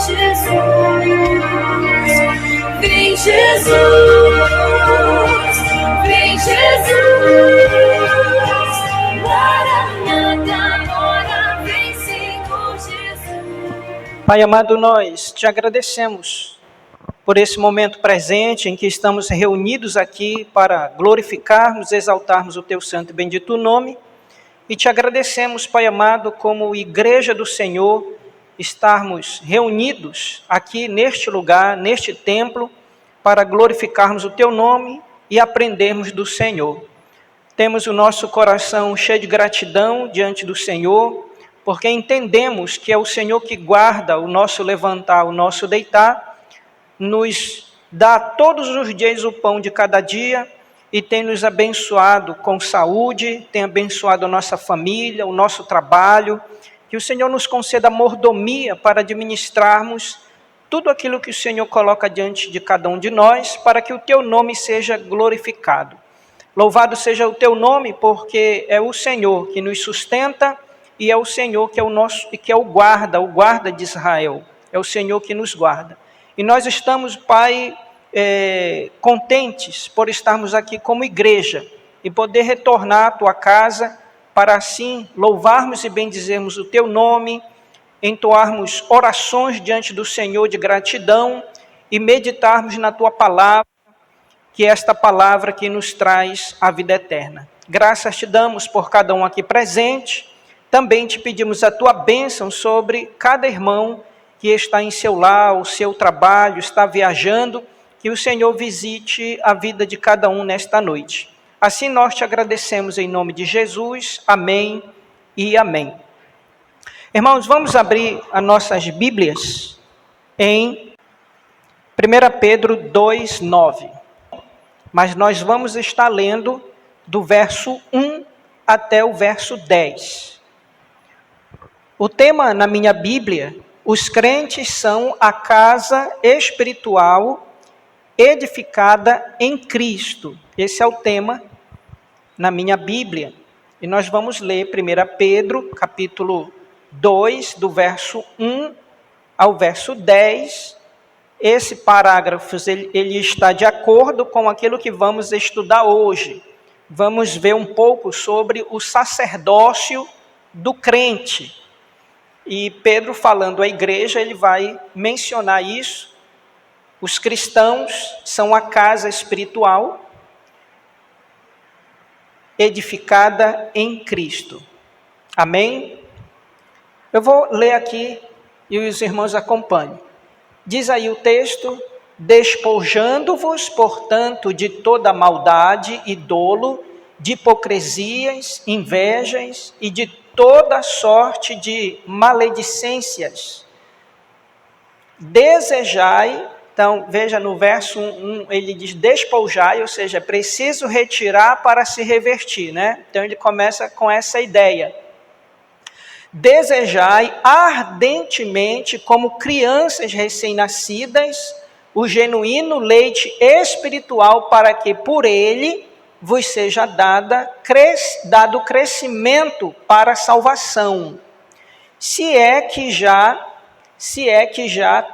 Vem Jesus, vem Jesus, Maranata, ora vem Senhor Jesus. Pai amado, nós te agradecemos por esse momento presente em que estamos reunidos aqui para glorificarmos, exaltarmos o teu santo e bendito nome. E te agradecemos, Pai amado, como igreja do Senhor, estarmos reunidos aqui neste lugar, neste templo, para glorificarmos o teu nome e aprendermos do Senhor. Temos o nosso coração cheio de gratidão diante do Senhor, porque entendemos que é o Senhor que guarda o nosso levantar, o nosso deitar, nos dá todos os dias o pão de cada dia e tem nos abençoado com saúde, tem abençoado a nossa família, o nosso trabalho. Que o Senhor nos conceda mordomia para administrarmos tudo aquilo que o Senhor coloca diante de cada um de nós, para que o teu nome seja glorificado. Louvado seja o teu nome, porque é o Senhor que nos sustenta e é o Senhor que é o nosso, que é o guarda de Israel. É o Senhor que nos guarda. E nós estamos, Pai, contentes por estarmos aqui como igreja e poder retornar à tua casa para assim louvarmos e bendizermos o teu nome, entoarmos orações diante do Senhor de gratidão e meditarmos na tua palavra, que é esta palavra que nos traz a vida eterna. Graças te damos por cada um aqui presente, também te pedimos a tua bênção sobre cada irmão que está em seu lar, o seu trabalho, está viajando, que o Senhor visite a vida de cada um nesta noite. Assim nós te agradecemos em nome de Jesus. Amém e amém. Irmãos, vamos abrir as nossas Bíblias em 1 Pedro 2:9. Mas nós vamos estar lendo do verso 1 até o verso 10. O tema na minha Bíblia: os crentes são a casa espiritual edificada em Cristo. Esse é o tema na minha Bíblia. E nós vamos ler 1 Pedro, capítulo 2, do verso 1 ao verso 10. Esse parágrafo ele está de acordo com aquilo que vamos estudar hoje. Vamos ver um pouco sobre o sacerdócio do crente. E Pedro, falando à igreja, ele vai mencionar isso. Os cristãos são a casa espiritual edificada em Cristo. Amém? Eu vou ler aqui e os irmãos acompanhem. Diz aí o texto: despojando-vos, portanto, de toda maldade e dolo, de hipocrisias, invejas e de toda sorte de maledicências. Desejai, então veja no verso 1, ele diz despojai, ou seja, é preciso retirar para se revertir, né? Então ele começa com essa ideia. Desejai ardentemente, como crianças recém-nascidas, o genuíno leite espiritual, para que por ele vos seja dado crescimento para a salvação, se é que já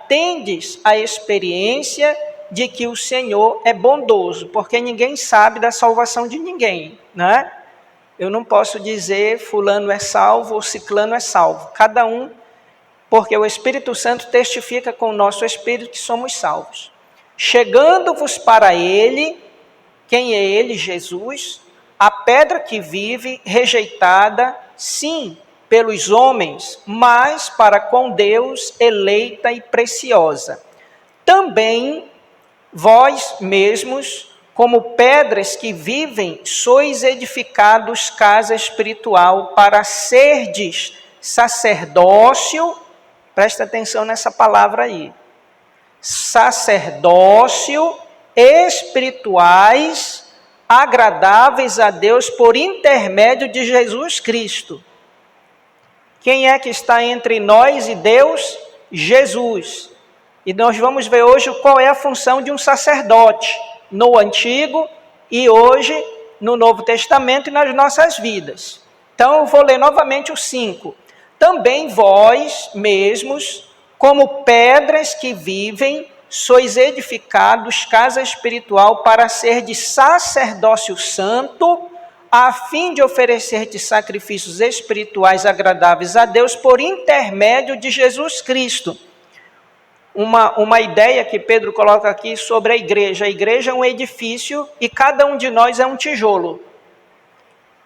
tendes a experiência de que o Senhor é bondoso, porque ninguém sabe da salvação de ninguém, né? Eu não posso dizer fulano é salvo ou ciclano é salvo, cada um, porque o Espírito Santo testifica com o nosso espírito que somos salvos. Chegando-vos para ele, quem é ele? Jesus, a pedra que vive, rejeitada, sim, pelos homens, mas para com Deus eleita e preciosa. Também vós mesmos, como pedras que vivem, sois edificados casa espiritual, para serdes sacerdócio, presta atenção nessa palavra aí, sacerdócio espirituais, agradáveis a Deus por intermédio de Jesus Cristo. Quem é que está entre nós e Deus? Jesus. E nós vamos ver hoje qual é a função de um sacerdote no Antigo e hoje no Novo Testamento e nas nossas vidas. Então eu vou ler novamente o 5. Também vós mesmos, como pedras que vivem, sois edificados casa espiritual para ser de sacerdócio santo, a fim de oferecer de sacrifícios espirituais agradáveis a Deus por intermédio de Jesus Cristo. Uma ideia que Pedro coloca aqui sobre a igreja. A igreja é um edifício e cada um de nós é um tijolo.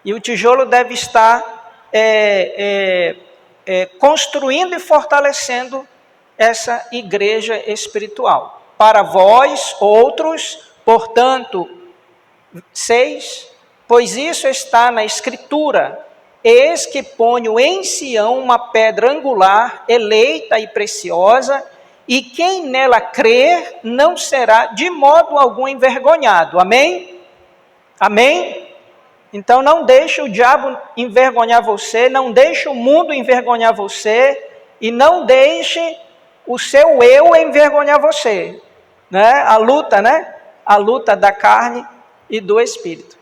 E o tijolo deve estar construindo e fortalecendo essa igreja espiritual. Para vós, outros, portanto, 6, pois isso está na Escritura, eis que ponho em Sião uma pedra angular, eleita e preciosa, e quem nela crer não será de modo algum envergonhado. Amém? Amém? Então não deixe o diabo envergonhar você, não deixe o mundo envergonhar você, e não deixe o seu eu envergonhar você. Né? A luta da carne e do espírito.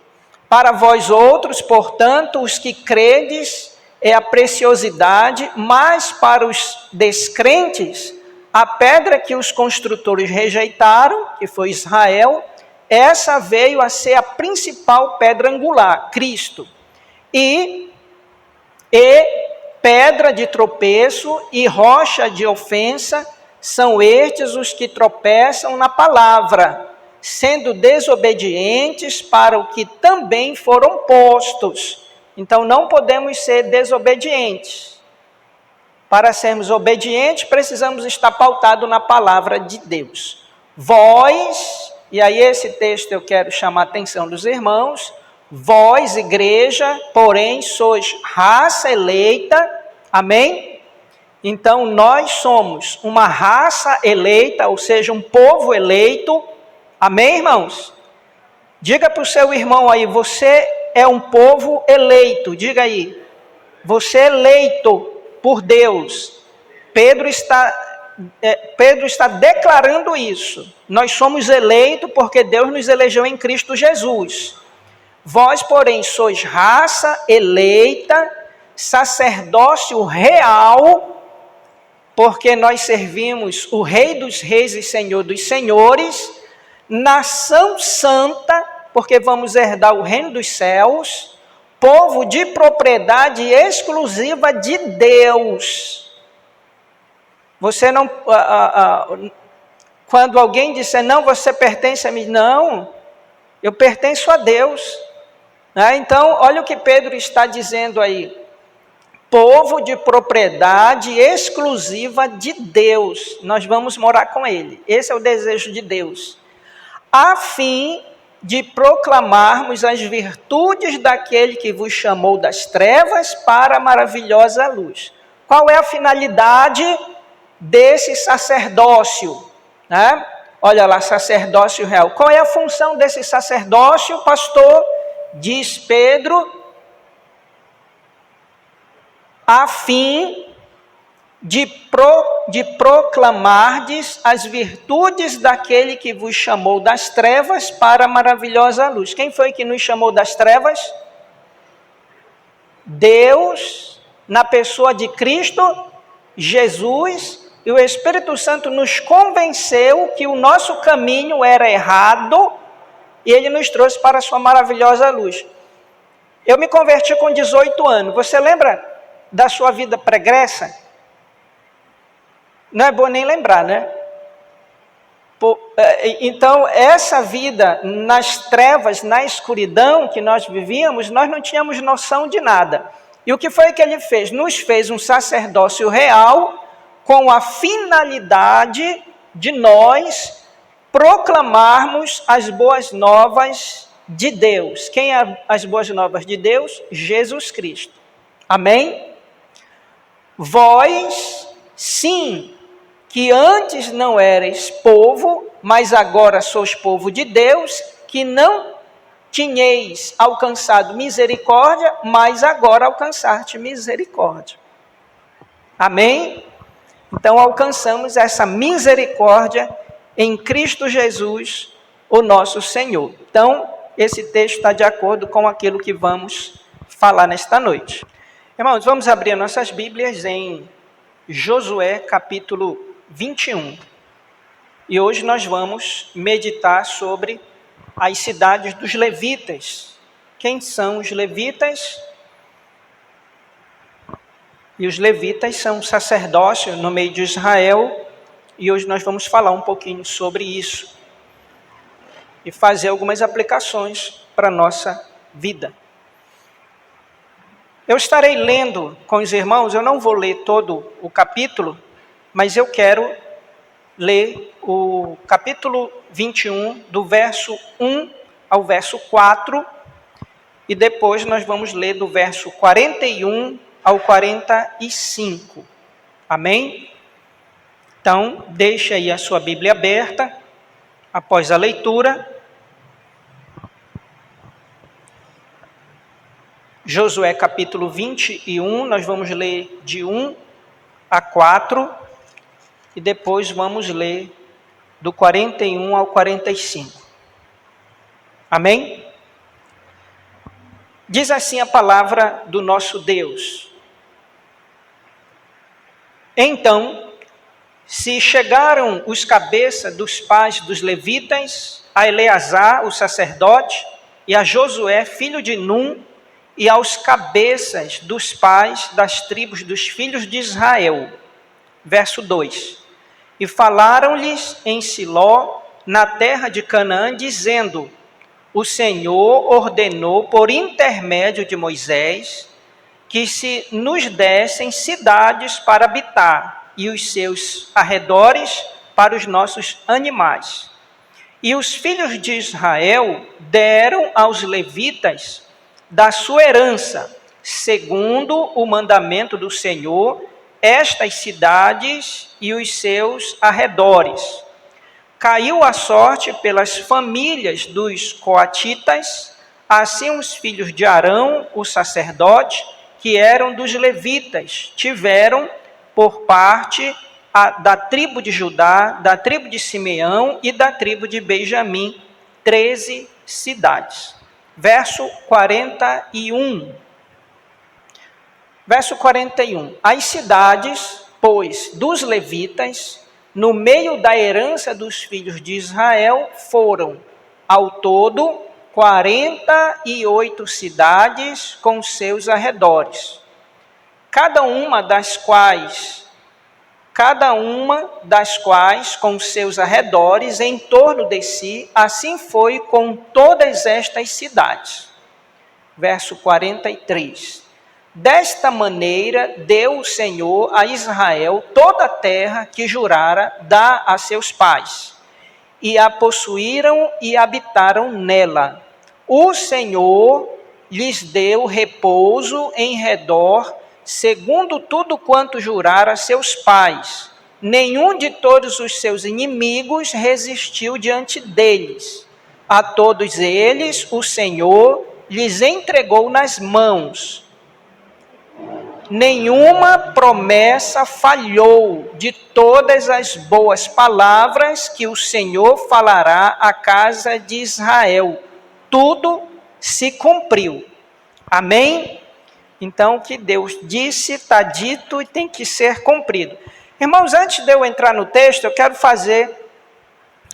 Para vós outros, portanto, os que credes, é a preciosidade, mas para os descrentes, a pedra que os construtores rejeitaram, que foi Israel, essa veio a ser a principal pedra angular, Cristo. E pedra de tropeço e rocha de ofensa são estes os que tropeçam na palavra, sendo desobedientes para o que também foram postos. Então não podemos ser desobedientes. Para sermos obedientes, precisamos estar pautados na palavra de Deus. Vós, e aí esse texto eu quero chamar a atenção dos irmãos, vós, igreja, porém, sois raça eleita, amém? Então, nós somos uma raça eleita, ou seja, um povo eleito, amém, irmãos? Diga para o seu irmão aí, você é um povo eleito, diga aí, você é eleito por Deus. Pedro está declarando isso. Nós somos eleitos porque Deus nos elegeu em Cristo Jesus. Vós, porém, sois raça eleita, sacerdócio real, porque nós servimos o Rei dos Reis e Senhor dos Senhores, nação santa, porque vamos herdar o reino dos céus, povo de propriedade exclusiva de Deus. Você não... quando alguém disser, não, você pertence a mim, não, eu pertenço a Deus. Então, olha o que Pedro está dizendo aí. Povo de propriedade exclusiva de Deus. Nós vamos morar com Ele. Esse é o desejo de Deus. A fim de proclamarmos as virtudes daquele que vos chamou das trevas para a maravilhosa luz. Qual é a finalidade desse sacerdócio? Olha lá, sacerdócio real. Qual é a função desse sacerdócio, pastor? Diz Pedro, a fim de proclamardes as virtudes daquele que vos chamou das trevas para a maravilhosa luz. Quem foi que nos chamou das trevas? Deus, na pessoa de Cristo, Jesus, e o Espírito Santo nos convenceu que o nosso caminho era errado e Ele nos trouxe para a sua maravilhosa luz. Eu me converti com 18 anos. Você lembra da sua vida pregressa? Não é bom nem lembrar, né? Então, essa vida nas trevas, na escuridão que nós vivíamos, nós não tínhamos noção de nada. E o que foi que Ele fez? Nos fez um sacerdócio real com a finalidade de nós proclamarmos as boas novas de Deus. Quem é as boas novas de Deus? Jesus Cristo. Amém? Vós, sim, que antes não erais povo, mas agora sois povo de Deus, que não tinhais alcançado misericórdia, mas agora alcançaste misericórdia. Amém? Então alcançamos essa misericórdia em Cristo Jesus, o nosso Senhor. Então, esse texto está de acordo com aquilo que vamos falar nesta noite. Irmãos, vamos abrir nossas Bíblias em Josué, capítulo 21. E hoje nós vamos meditar sobre as cidades dos levitas. Quem são os levitas? E os levitas são sacerdócio no meio de Israel, e hoje nós vamos falar um pouquinho sobre isso e fazer algumas aplicações para a nossa vida. Eu estarei lendo com os irmãos, eu não vou ler todo o capítulo, mas eu quero ler o capítulo 21, do verso 1 ao verso 4, e depois nós vamos ler do verso 41 ao 45. Amém? Então, deixe aí a sua Bíblia aberta, após a leitura. Josué capítulo 21, nós vamos ler de 1 a 4, e depois vamos ler do 41 ao 45. Amém? Diz assim a palavra do nosso Deus. Então, se chegaram os cabeças dos pais dos levitas, a Eleazar, o sacerdote, e a Josué, filho de Num, e aos cabeças dos pais das tribos dos filhos de Israel. Verso 2. E falaram-lhes em Siló, na terra de Canaã, dizendo: o Senhor ordenou por intermédio de Moisés que se nos dessem cidades para habitar e os seus arredores para os nossos animais. E os filhos de Israel deram aos levitas da sua herança, segundo o mandamento do Senhor, estas cidades e os seus arredores. Caiu a sorte pelas famílias dos coatitas, assim os filhos de Arão, o sacerdote, que eram dos levitas, tiveram por parte da tribo de Judá, da tribo de Simeão e da tribo de Benjamim, 13 cidades. Verso 41. Verso 41. As cidades, pois, dos levitas, no meio da herança dos filhos de Israel, foram, ao todo, 48 cidades com seus arredores, cada uma das quais com seus arredores em torno de si, assim foi com todas estas cidades. Verso 43. Desta maneira deu o Senhor a Israel toda a terra que jurara dar a seus pais, e a possuíram e habitaram nela. O Senhor lhes deu repouso em redor, segundo tudo quanto jurara a seus pais. Nenhum de todos os seus inimigos resistiu diante deles. A todos eles o Senhor lhes entregou nas mãos. Nenhuma promessa falhou de todas as boas palavras que o Senhor falará à casa de Israel. Tudo se cumpriu. Amém? Então, o que Deus disse, está dito e tem que ser cumprido. Irmãos, antes de eu entrar no texto, eu quero fazer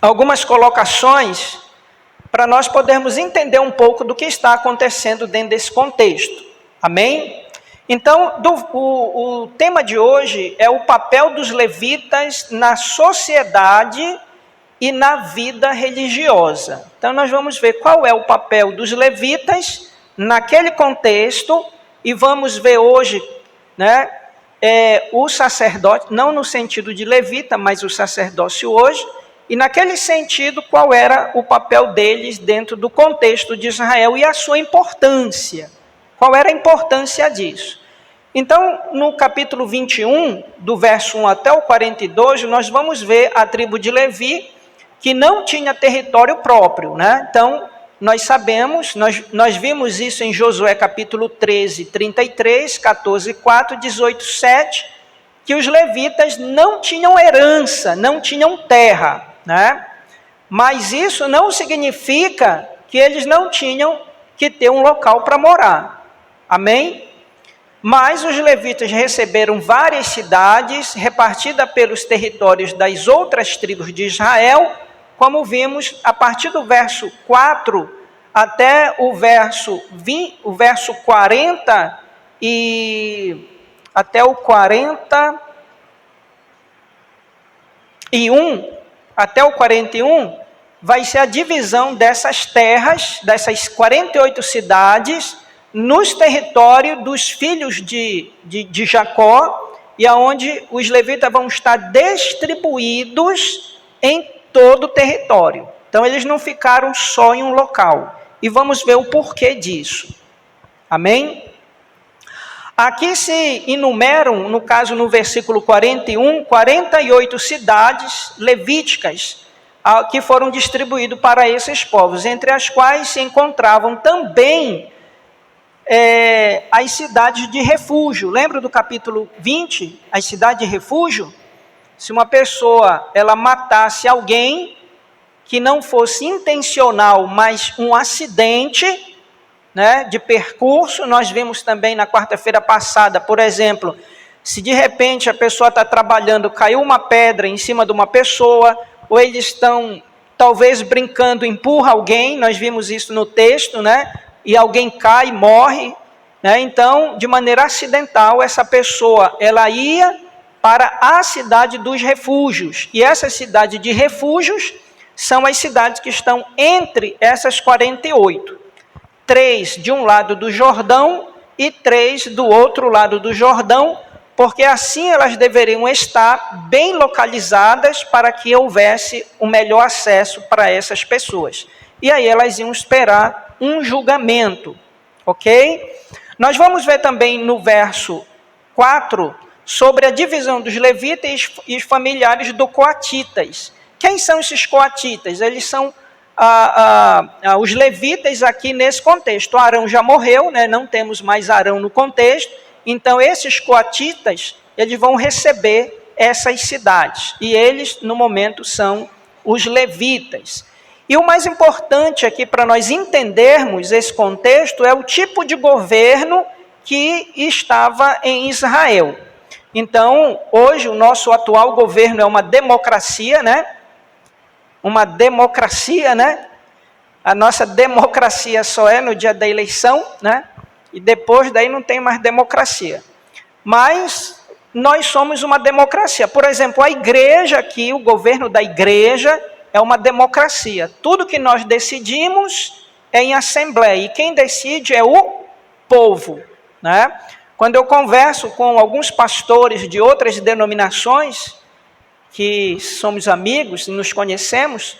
algumas colocações para nós podermos entender um pouco do que está acontecendo dentro desse contexto. Amém? Então, o tema de hoje é o papel dos levitas na sociedade e na vida religiosa. Então, nós vamos ver qual é o papel dos levitas naquele contexto e vamos ver hoje, o sacerdote, não no sentido de levita, mas o sacerdócio hoje, e naquele sentido, qual era o papel deles dentro do contexto de Israel e a sua importância. Qual era a importância disso? Então, no capítulo 21, do verso 1 até o 42, nós vamos ver a tribo de Levi, que não tinha território próprio, Então, nós sabemos, nós vimos isso em Josué capítulo 13, 33, 14, 4, 18, 7, que os levitas não tinham herança, não tinham terra, Mas isso não significa que eles não tinham que ter um local para morar. Amém? Mas os levitas receberam várias cidades, repartidas pelos territórios das outras tribos de Israel, como vimos a partir do verso 4 até o verso 40 e até o 41, vai ser a divisão dessas terras, dessas 48 cidades, nos territórios dos filhos de Jacó, e aonde os levitas vão estar distribuídos em todo o território. Então, eles não ficaram só em um local. E vamos ver o porquê disso. Amém? Aqui se enumeram, no caso no versículo 41, 48 cidades levíticas que foram distribuídas para esses povos, entre as quais se encontravam também as cidades de refúgio. Lembra do capítulo 20, as cidades de refúgio? Se uma pessoa ela matasse alguém que não fosse intencional, mas um acidente, né, de percurso, nós vimos também na quarta-feira passada, por exemplo, se de repente a pessoa está trabalhando, caiu uma pedra em cima de uma pessoa, ou eles estão talvez brincando, empurra alguém, nós vimos isso no texto, né, e alguém cai e morre, né, então, de maneira acidental, essa pessoa, ela ia para a cidade dos refúgios, e essa cidade de refúgios são as cidades que estão entre essas 48. 3 de um lado do Jordão e 3 do outro lado do Jordão, porque assim elas deveriam estar bem localizadas para que houvesse o melhor acesso para essas pessoas. E aí elas iam esperar um julgamento, ok? Nós vamos ver também no verso 4 sobre a divisão dos levitas e os familiares do coatitas. Quem são esses coatitas? Eles são os levitas aqui nesse contexto. Arão já morreu, né? Não temos mais Arão no contexto, então esses coatitas, eles vão receber essas cidades, e eles no momento são os levitas. E o mais importante aqui para nós entendermos esse contexto é o tipo de governo que estava em Israel. Então, hoje o nosso atual governo é uma democracia, né? Uma democracia, né? A nossa democracia só é no dia da eleição, né? E depois daí não tem mais democracia. Mas nós somos uma democracia. Por exemplo, a igreja aqui, o governo da igreja é uma democracia. Tudo que nós decidimos é em assembleia. E quem decide é o povo, né? Quando eu converso com alguns pastores de outras denominações, que somos amigos e nos conhecemos,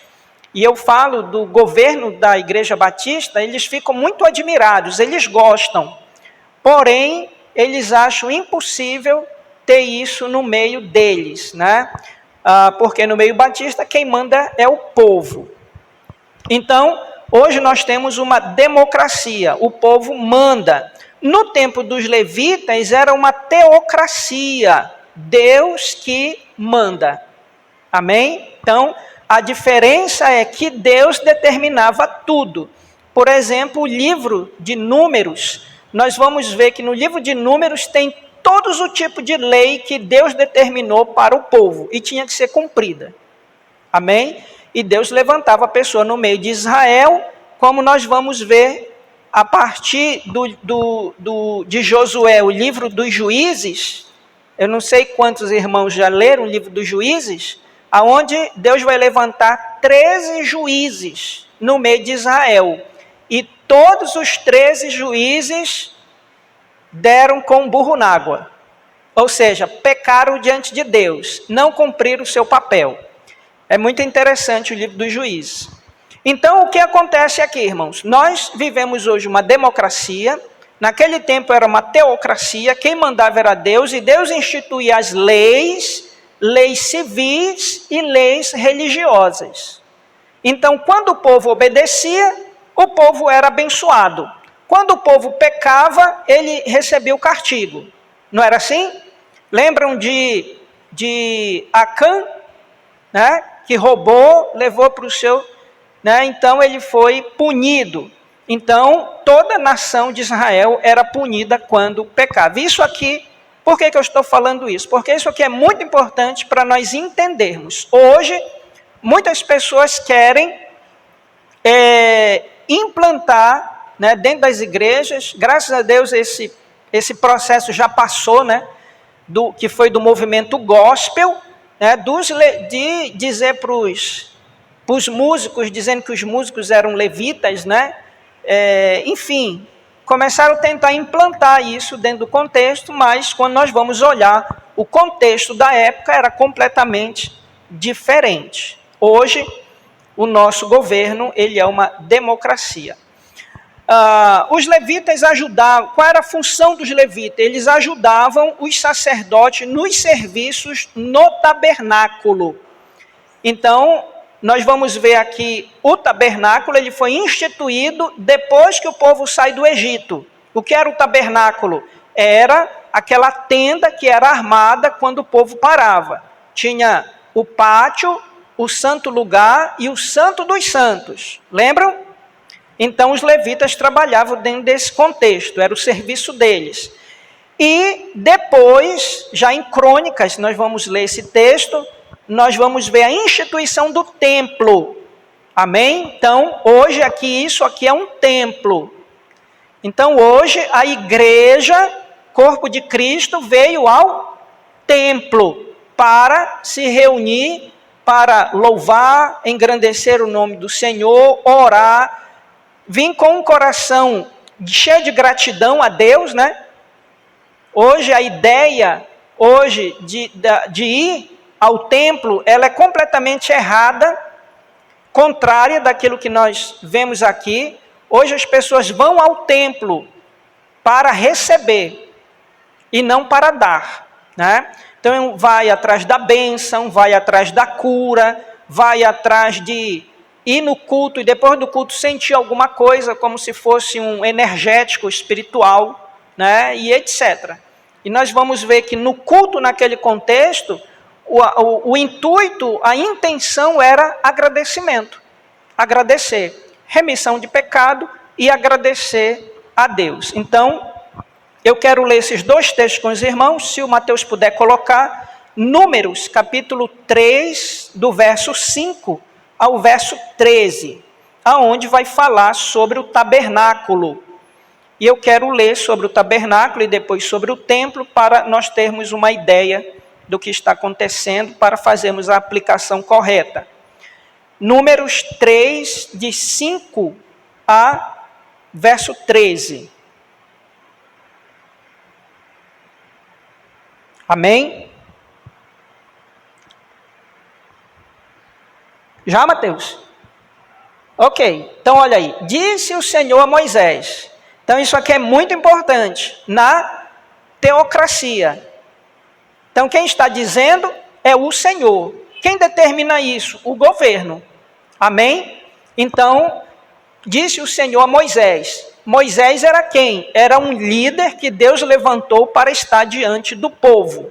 e eu falo do governo da Igreja Batista, eles ficam muito admirados, eles gostam, porém, eles acham impossível ter isso no meio deles, né? Porque no meio batista, quem manda é o povo. Então, hoje nós temos uma democracia, o povo manda. No tempo dos levitas, era uma teocracia, Deus que manda. Amém? Então, a diferença é que Deus determinava tudo. Por exemplo, o livro de Números, nós vamos ver que no livro de Números tem todos o tipo de lei que Deus determinou para o povo e tinha que ser cumprida. Amém? E Deus levantava a pessoa no meio de Israel, como nós vamos ver a partir de Josué, o livro dos Juízes. Eu não sei quantos irmãos já leram o livro dos Juízes, aonde Deus vai levantar 13 juízes no meio de Israel. E todos os 13 juízes deram com burro na água. Ou seja, pecaram diante de Deus, não cumpriram o seu papel. É muito interessante o livro dos Juízes. Então, o que acontece aqui, irmãos? Nós vivemos hoje uma democracia. Naquele tempo era uma teocracia, quem mandava era Deus, e Deus instituía as leis civis e leis religiosas. Então, quando o povo obedecia, o povo era abençoado. Quando o povo pecava, ele recebia o castigo. Não era assim? Lembram de Acã, né? Que roubou, levou para o seu... Né? Então, ele foi punido. Então, toda a nação de Israel era punida quando pecava. Isso aqui, por que eu estou falando isso? Porque isso aqui é muito importante para nós entendermos. Hoje, muitas pessoas querem implantar, né, dentro das igrejas. Graças a Deus esse processo já passou, né, que foi do movimento gospel, né, de dizer para os músicos, dizendo que os músicos eram levitas, né? Enfim, começaram a tentar implantar isso dentro do contexto, mas quando nós vamos olhar, o contexto da época era completamente diferente. Hoje, o nosso governo, ele é uma democracia. Os levitas ajudavam, qual era a função dos levitas? Eles ajudavam os sacerdotes nos serviços no tabernáculo. Então, nós vamos ver aqui, o tabernáculo, ele foi instituído depois que o povo sai do Egito. O que era o tabernáculo? Era aquela tenda que era armada quando o povo parava. Tinha o pátio, o santo lugar e o santo dos santos. Lembram? Então, os levitas trabalhavam dentro desse contexto, era o serviço deles. E depois, já em Crônicas, nós vamos ler esse texto, nós vamos ver a instituição do templo. Amém? Então, hoje aqui, isso aqui é um templo. Então, hoje, a igreja, corpo de Cristo, veio ao templo para se reunir, para louvar, engrandecer o nome do Senhor, orar, vir com um coração cheio de gratidão a Deus, né? Hoje, a ideia de ir ao templo, ela é completamente errada, contrária daquilo que nós vemos aqui. Hoje as pessoas vão ao templo para receber e não para dar, né? Então vai atrás da bênção, vai atrás da cura, vai atrás de ir no culto e depois do culto sentir alguma coisa, como se fosse um energético espiritual, né? E etc. E nós vamos ver que no culto, naquele contexto, o intuito, a intenção era agradecimento. Agradecer, remissão de pecado e agradecer a Deus. Então, eu quero ler esses dois textos com os irmãos, se o Mateus puder colocar, Números, capítulo 3, do verso 5 ao verso 13, aonde vai falar sobre o tabernáculo. E eu quero ler sobre o tabernáculo e depois sobre o templo, para nós termos uma ideia do que está acontecendo, para fazermos a aplicação correta. Números 3, de 5 a verso 13. Amém? Já, Mateus? Ok, então olha aí. Disse o Senhor a Moisés. Então isso aqui é muito importante na teocracia. Então quem está dizendo é o Senhor. Quem determina isso? O governo. Amém? Então, disse o Senhor a Moisés. Moisés era quem? Era um líder que Deus levantou para estar diante do povo.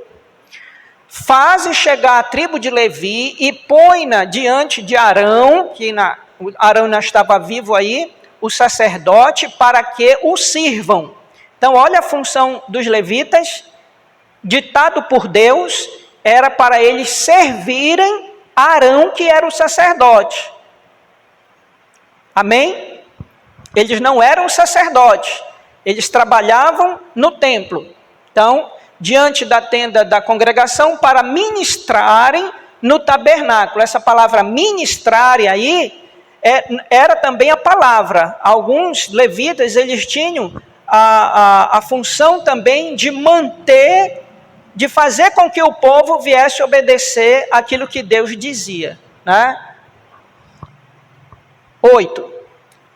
Faze chegar a tribo de Levi e põe-na diante de Arão, Arão não estava vivo aí, o sacerdote, para que o sirvam. Então, olha a função dos levitas, ditado por Deus, era para eles servirem Arão, que era o sacerdote. Amém? Eles não eram sacerdotes, eles trabalhavam no templo. Então, diante da tenda da congregação, para ministrarem no tabernáculo. Essa palavra ministrar aí era também a palavra. Alguns levitas, eles tinham a função também de manter, de fazer com que o povo viesse obedecer aquilo que Deus dizia, né? 8.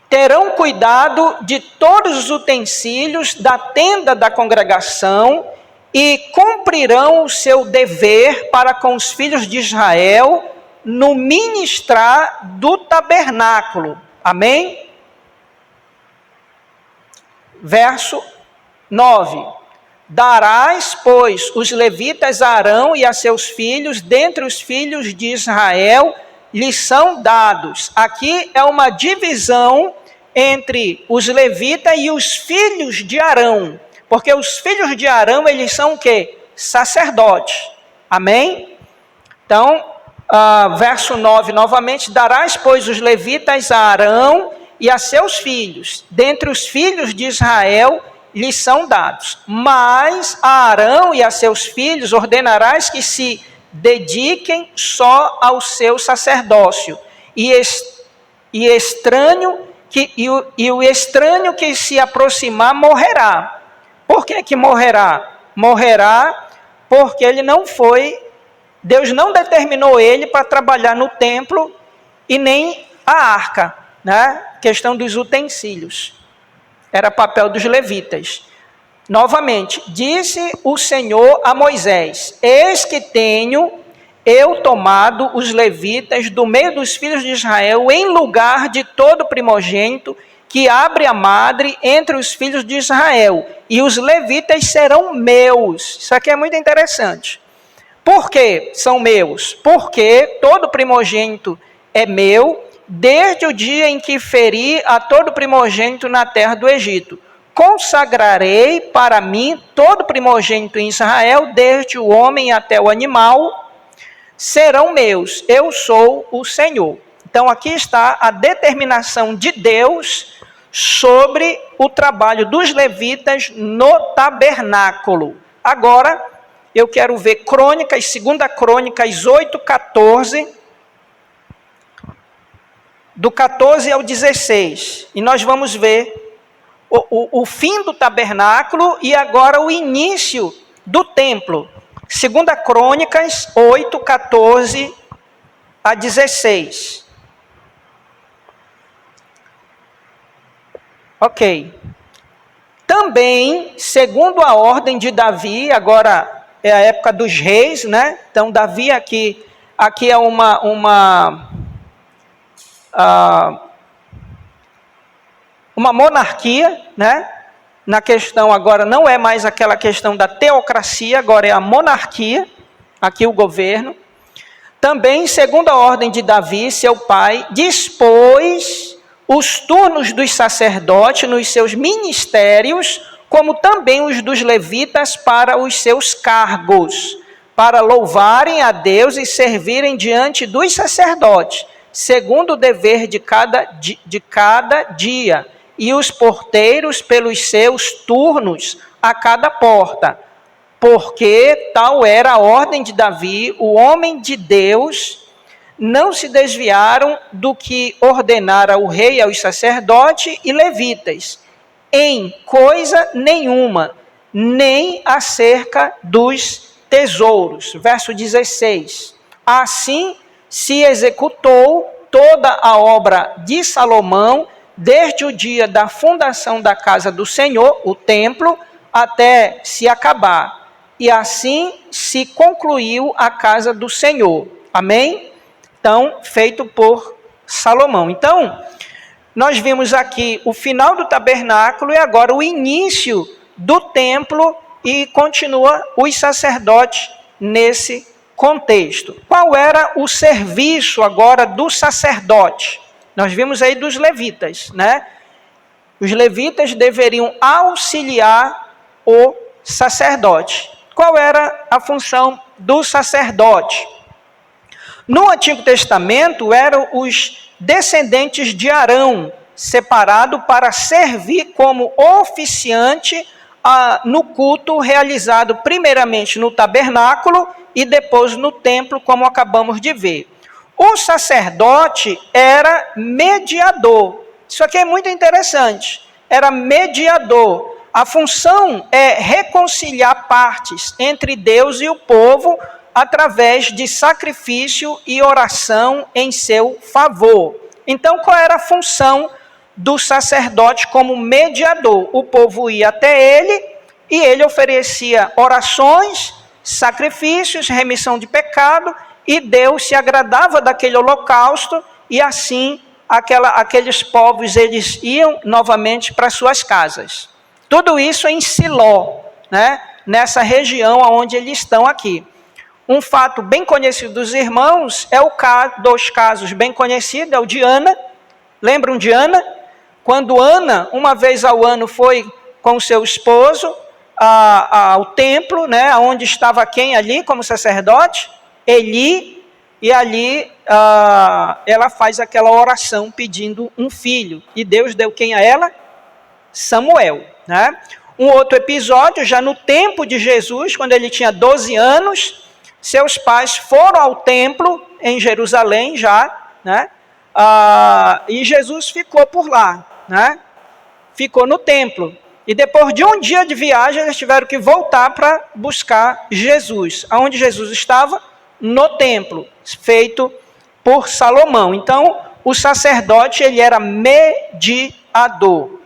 Terão cuidado de todos os utensílios da tenda da congregação e cumprirão o seu dever para com os filhos de Israel no ministrar do tabernáculo. Amém? Verso 9. Darás, pois, os levitas a Arão e a seus filhos, dentre os filhos de Israel, lhes são dados. Aqui é uma divisão entre os levitas e os filhos de Arão. Porque os filhos de Arão, eles são o quê? Sacerdotes. Amém? Então, verso 9, novamente, darás, pois, os levitas a Arão e a seus filhos. Dentre os filhos de Israel, lhes são dados. Mas a Arão e a seus filhos ordenarás que se dediquem só ao seu sacerdócio. E o estranho que se aproximar morrerá. Por que morrerá? Morrerá porque ele não foi, Deus não determinou ele para trabalhar no templo e nem a arca, né? Questão dos utensílios. Era papel dos levitas. Novamente, disse o Senhor a Moisés: eis que tenho eu tomado os levitas do meio dos filhos de Israel, em lugar de todo primogênito que abre a madre entre os filhos de Israel, e os levitas serão meus. Isso aqui é muito interessante. Por que são meus? Porque todo primogênito é meu, desde o dia em que feri a todo primogênito na terra do Egito. Consagrarei para mim todo primogênito em Israel, desde o homem até o animal, serão meus. Eu sou o Senhor. Então aqui está a determinação de Deus sobre o trabalho dos levitas no tabernáculo. Agora, eu quero ver Crônicas, 2 Crônicas 8:14, do 14 ao 16. E nós vamos ver o fim do tabernáculo e agora o início do templo. 2 Crônicas 8:14 a 16. Ok. Também, segundo a ordem de Davi, agora é a época dos reis, né? Então, Davi aqui é uma monarquia, né? Na questão agora não é mais aquela questão da teocracia, agora é a monarquia, aqui o governo. Também, segundo a ordem de Davi, seu pai, dispôs os turnos dos sacerdotes nos seus ministérios, como também os dos levitas para os seus cargos, para louvarem a Deus e servirem diante dos sacerdotes, segundo o dever de cada dia, e os porteiros pelos seus turnos a cada porta, porque tal era a ordem de Davi, o homem de Deus. Não se desviaram do que ordenara o rei aos sacerdotes e levitas, em coisa nenhuma, nem acerca dos tesouros. Verso 16. Assim se executou toda a obra de Salomão, desde o dia da fundação da casa do Senhor, o templo, até se acabar. E assim se concluiu a casa do Senhor. Amém? Então, feito por Salomão. Então, nós vimos aqui o final do tabernáculo e agora o início do templo e continua os sacerdotes nesse contexto. Qual era o serviço agora do sacerdote? Nós vimos aí dos levitas, né? Os levitas deveriam auxiliar o sacerdote. Qual era a função do sacerdote? No Antigo Testamento, eram os descendentes de Arão, separado para servir como oficiante no culto realizado primeiramente no tabernáculo e depois no templo, como acabamos de ver. O sacerdote era mediador. Isso aqui é muito interessante. Era mediador. A função é reconciliar partes entre Deus e o povo através de sacrifício e oração em seu favor. Então, qual era a função do sacerdote como mediador? O povo ia até ele e ele oferecia orações, sacrifícios, remissão de pecado, e Deus se agradava daquele holocausto, e assim aqueles povos eles iam novamente para suas casas. Tudo isso em Siló, né? Nessa região onde eles estão aqui. Um fato bem conhecido dos irmãos é dos casos bem conhecidos, é o de Ana. Lembram de Ana? quando Ana, uma vez ao ano, foi com seu esposo ao templo, né, onde estava quem ali como sacerdote? Eli, e ali ela faz aquela oração pedindo um filho. E Deus deu quem a ela? Samuel. Né? Um outro episódio, já no tempo de Jesus, quando ele tinha 12 anos, seus pais foram ao templo em Jerusalém já, né? E Jesus ficou por lá, né? Ficou no templo. E depois de um dia de viagem, eles tiveram que voltar para buscar Jesus. Aonde Jesus estava? No templo, feito por Salomão. Então, o sacerdote, ele era mediador.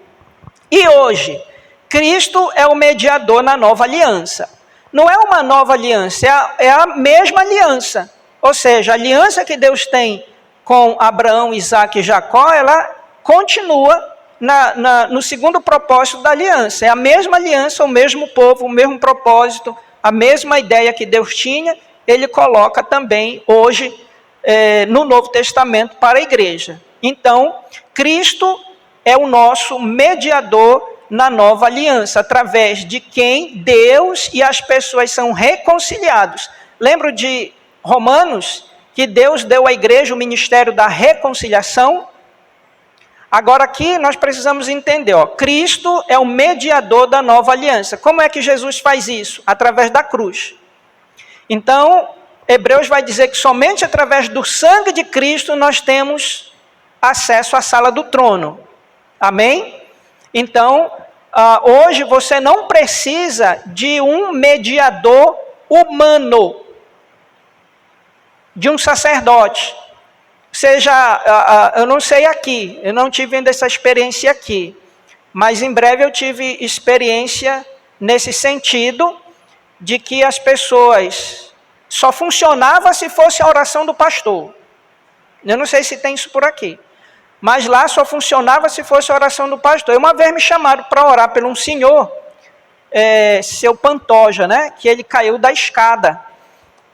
E hoje, Cristo é o mediador na nova aliança. Não é uma nova aliança, é a mesma aliança. Ou seja, a aliança que Deus tem com Abraão, Isaque e Jacó, ela continua no segundo propósito da aliança. É a mesma aliança, o mesmo povo, o mesmo propósito, a mesma ideia que Deus tinha, ele coloca também hoje no Novo Testamento para a igreja. Então, Cristo é o nosso mediador na nova aliança, através de quem Deus e as pessoas são reconciliados. Lembro de Romanos, que Deus deu à igreja o ministério da reconciliação? Agora aqui nós precisamos entender, Cristo é o mediador da nova aliança. Como é que Jesus faz isso? Através da cruz. Então, Hebreus vai dizer que somente através do sangue de Cristo nós temos acesso à sala do trono. Amém? Então, hoje você não precisa de um mediador humano, de um sacerdote. Seja, eu não sei aqui, eu não tive ainda essa experiência aqui, mas em breve eu tive experiência nesse sentido, de que as pessoas só funcionavam se fosse a oração do pastor. Eu não sei se tem isso por aqui. Mas lá só funcionava se fosse a oração do pastor. Uma vez me chamaram para orar por um senhor, seu Pantoja, né? Que ele caiu da escada.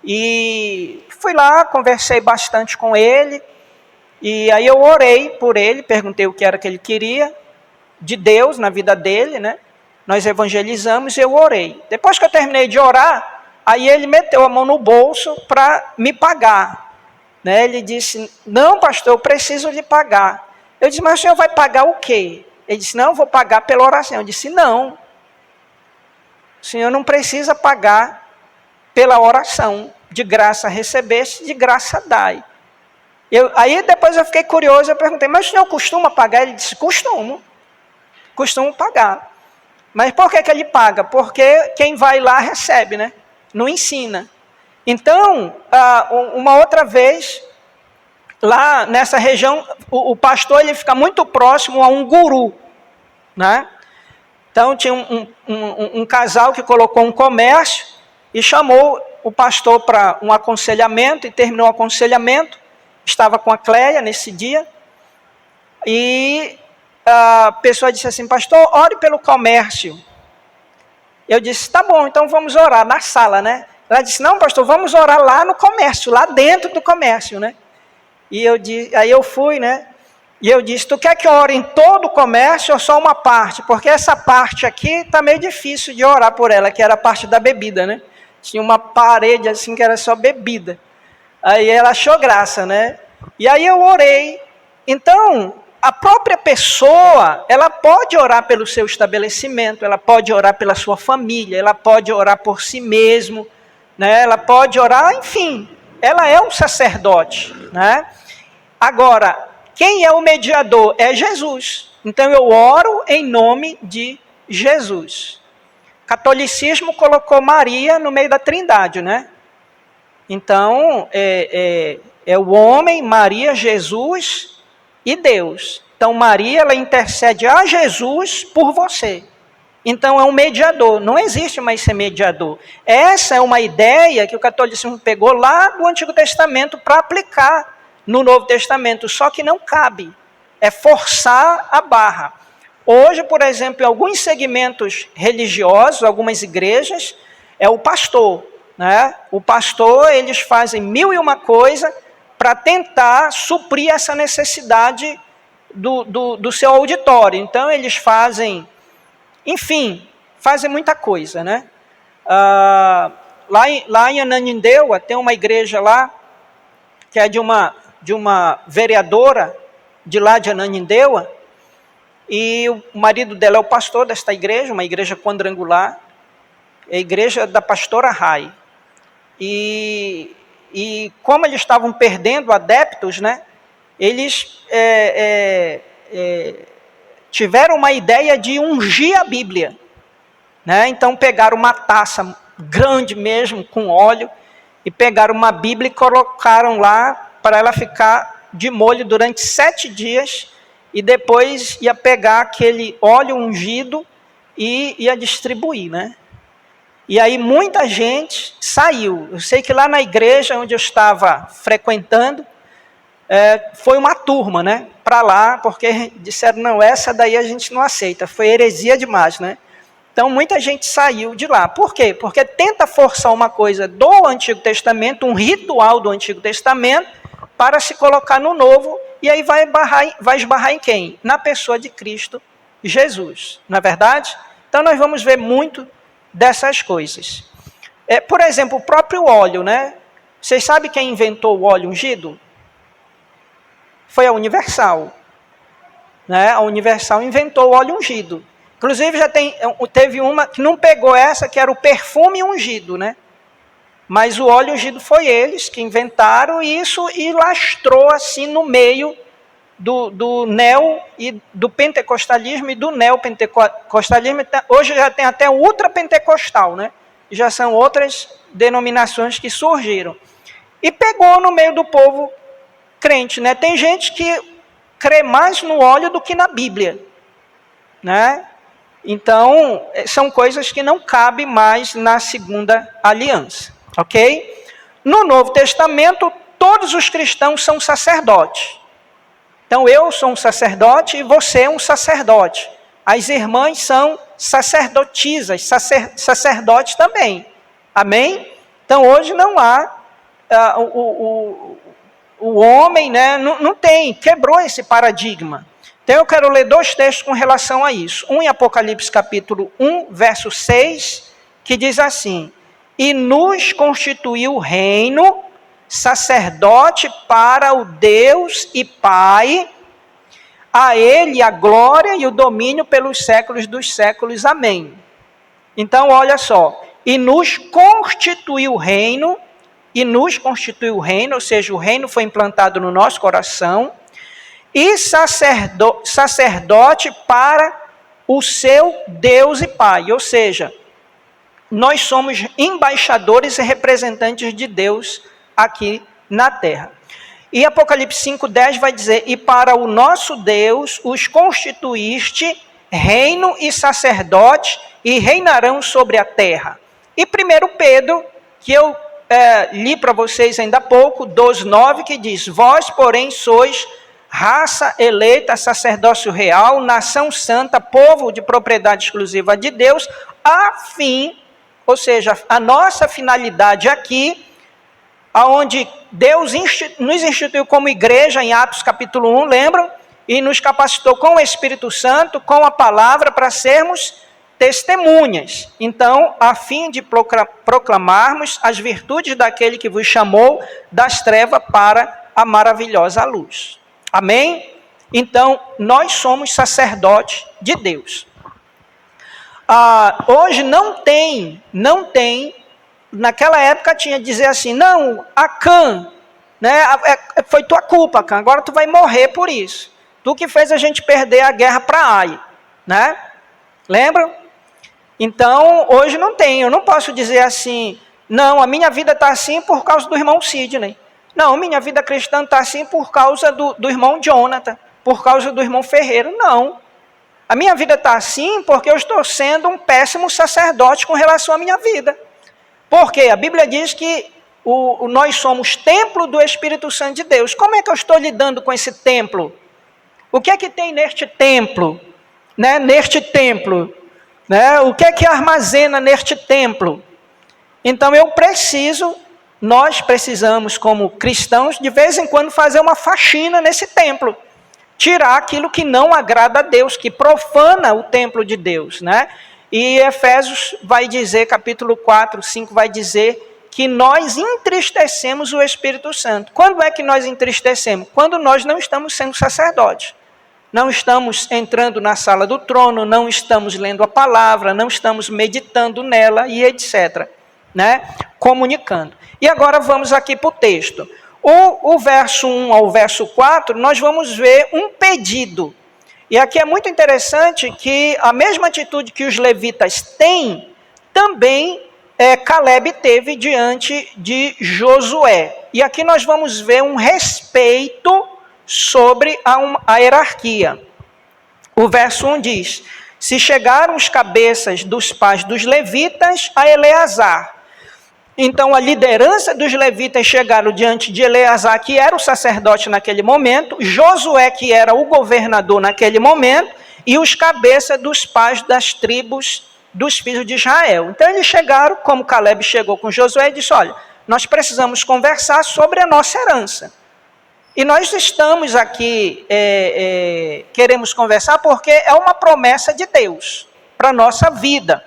E fui lá, conversei bastante com ele. E aí eu orei por ele, perguntei o que era que ele queria, de Deus na vida dele, né? Nós evangelizamos e eu orei. Depois que eu terminei de orar, aí ele meteu a mão no bolso para me pagar. Né? Ele disse, não pastor, eu preciso lhe pagar. Eu disse, mas o senhor vai pagar o quê? Ele disse, não, eu vou pagar pela oração. Eu disse, não, o senhor não precisa pagar pela oração. De graça recebeste, de graça dai. Aí depois eu fiquei curioso, eu perguntei, mas o senhor costuma pagar? Ele disse, costumo pagar. Mas por que ele paga? Porque quem vai lá recebe, né? Não ensina. Então, uma outra vez, lá nessa região, o pastor ele fica muito próximo a um guru. Né? Então, tinha um casal que colocou um comércio e chamou o pastor para um aconselhamento, e terminou o aconselhamento. Estava com a Cléia nesse dia. E a pessoa disse assim, pastor, ore pelo comércio. Eu disse, tá bom, então vamos orar na sala, né? Ela disse, não, pastor, vamos orar lá no comércio, lá dentro do comércio, né? E aí eu fui, né? E eu disse, tu quer que eu ore em todo o comércio ou só uma parte? Porque essa parte aqui está meio difícil de orar por ela, que era a parte da bebida, né? Tinha uma parede assim que era só bebida. Aí ela achou graça, né? E aí eu orei. Então, a própria pessoa, ela pode orar pelo seu estabelecimento, ela pode orar pela sua família, ela pode orar por si mesmo, né? Ela pode orar, enfim, ela é um sacerdote, né? Agora, quem é o mediador? É Jesus. Então eu oro em nome de Jesus. O catolicismo colocou Maria no meio da Trindade, né? Então, é o homem, Maria, Jesus e Deus. Então Maria, ela intercede a Jesus por você. Então é um mediador, não existe mais ser mediador. Essa é uma ideia que o catolicismo pegou lá do Antigo Testamento para aplicar no Novo Testamento, só que não cabe, é forçar a barra. Hoje, por exemplo, em alguns segmentos religiosos, algumas igrejas, é o pastor. Né? O pastor, eles fazem 1001 coisa para tentar suprir essa necessidade do seu auditório. Então, eles fazem, enfim, fazem muita coisa, né? Lá em Ananindeua, tem uma igreja lá, que é de uma vereadora de lá de Ananindeua, e o marido dela é o pastor desta igreja, uma igreja quadrangular, é a igreja da pastora Rai. E como eles estavam perdendo adeptos, né, eles tiveram uma ideia de ungir a Bíblia. Né? Então pegaram uma taça grande mesmo, com óleo, e pegaram uma Bíblia e colocaram lá para ela ficar de molho durante 7 dias, e depois ia pegar aquele óleo ungido e ia distribuir, né? E aí muita gente saiu. Eu sei que lá na igreja onde eu estava frequentando, foi uma turma, né, para lá, porque disseram, não, essa daí a gente não aceita, foi heresia demais, né? Então muita gente saiu de lá. Por quê? Porque tenta forçar uma coisa do Antigo Testamento, um ritual do Antigo Testamento, para se colocar no Novo, e aí vai esbarrar em quem? Na pessoa de Cristo Jesus, não é verdade? Então nós vamos ver muito dessas coisas. Por exemplo, o próprio óleo, né? Vocês sabem quem inventou o óleo ungido? Foi a Universal. Né? A Universal inventou o óleo ungido. Inclusive, teve uma que não pegou essa, que era o perfume ungido, né? Mas o óleo ungido foi eles que inventaram isso e lastrou assim no meio do neo e do pentecostalismo e do neopentecostalismo. Hoje já tem até o ultrapentecostal, né? Já são outras denominações que surgiram. E pegou no meio do povo crente, né? Tem gente que crê mais no óleo do que na Bíblia, né? Então, são coisas que não cabem mais na segunda aliança, ok? No Novo Testamento, todos os cristãos são sacerdotes. Então, eu sou um sacerdote e você é um sacerdote. As irmãs são sacerdotisas, sacerdotes também. Amém? Então, hoje não há o homem, né, não tem, quebrou esse paradigma. Então eu quero ler 2 textos com relação a isso. Um em Apocalipse capítulo 1, verso 6, que diz assim: e nos constituiu reino, sacerdote para o Deus e Pai, a Ele a glória e o domínio pelos séculos dos séculos. Amém. Então olha só, e nos constituiu reino, ou seja, o reino foi implantado no nosso coração, e sacerdote para o seu Deus e Pai. Ou seja, nós somos embaixadores e representantes de Deus aqui na terra. E Apocalipse 5,10 vai dizer, e para o nosso Deus os constituíste reino e sacerdote, e reinarão sobre a terra. E 1 Pedro, que eu li para vocês ainda há pouco, 2,9, que diz, vós, porém, sois raça eleita, sacerdócio real, nação santa, povo de propriedade exclusiva de Deus, a fim, ou seja, a nossa finalidade aqui, aonde Deus nos instituiu como igreja em Atos capítulo 1, lembram? E nos capacitou com o Espírito Santo, com a palavra, para sermos testemunhas. Então, a fim de proclamarmos as virtudes daquele que vos chamou das trevas para a maravilhosa luz. Amém? Então, nós somos sacerdotes de Deus. Hoje não tem, naquela época tinha de dizer assim, não, Acã, né, foi tua culpa, Acã, agora tu vai morrer por isso. Tu que fez a gente perder a guerra para Ai, né? Lembram? Então, hoje não tem, eu não posso dizer assim, não, a minha vida está assim por causa do irmão Sidney. Não, minha vida cristã está assim por causa do irmão Jonathan, por causa do irmão Ferreira. Não. A minha vida está assim porque eu estou sendo um péssimo sacerdote com relação à minha vida. Porque a Bíblia diz que nós somos templo do Espírito Santo de Deus. Como é que eu estou lidando com esse templo? O que é que tem neste templo? Né? Neste templo. Né? O que é que armazena neste templo? Então nós precisamos, como cristãos, de vez em quando fazer uma faxina nesse templo. tirar aquilo que não agrada a Deus, que profana o templo de Deus, né? E Efésios vai dizer, capítulo 4, 5, vai dizer que nós entristecemos o Espírito Santo. Quando é que nós entristecemos? Quando nós não estamos sendo sacerdotes. Não estamos entrando na sala do trono, não estamos lendo a palavra, não estamos meditando nela e etc., né? Comunicando. E agora vamos aqui para o texto. O verso 1 ao verso 4, nós vamos ver um pedido. E aqui é muito interessante que a mesma atitude que os levitas têm, também Caleb teve diante de Josué. E aqui nós vamos ver um respeito sobre a hierarquia. O verso 1 diz: se chegaram os cabeças dos pais dos levitas a Eleazar. Então a liderança dos levitas chegaram diante de Eleazar, que era o sacerdote naquele momento, Josué, que era o governador naquele momento, e os cabeças dos pais das tribos dos filhos de Israel. Então eles chegaram, como Caleb chegou com Josué, e disse: olha, nós precisamos conversar sobre a nossa herança. E nós estamos aqui, queremos conversar porque é uma promessa de Deus para a nossa vida.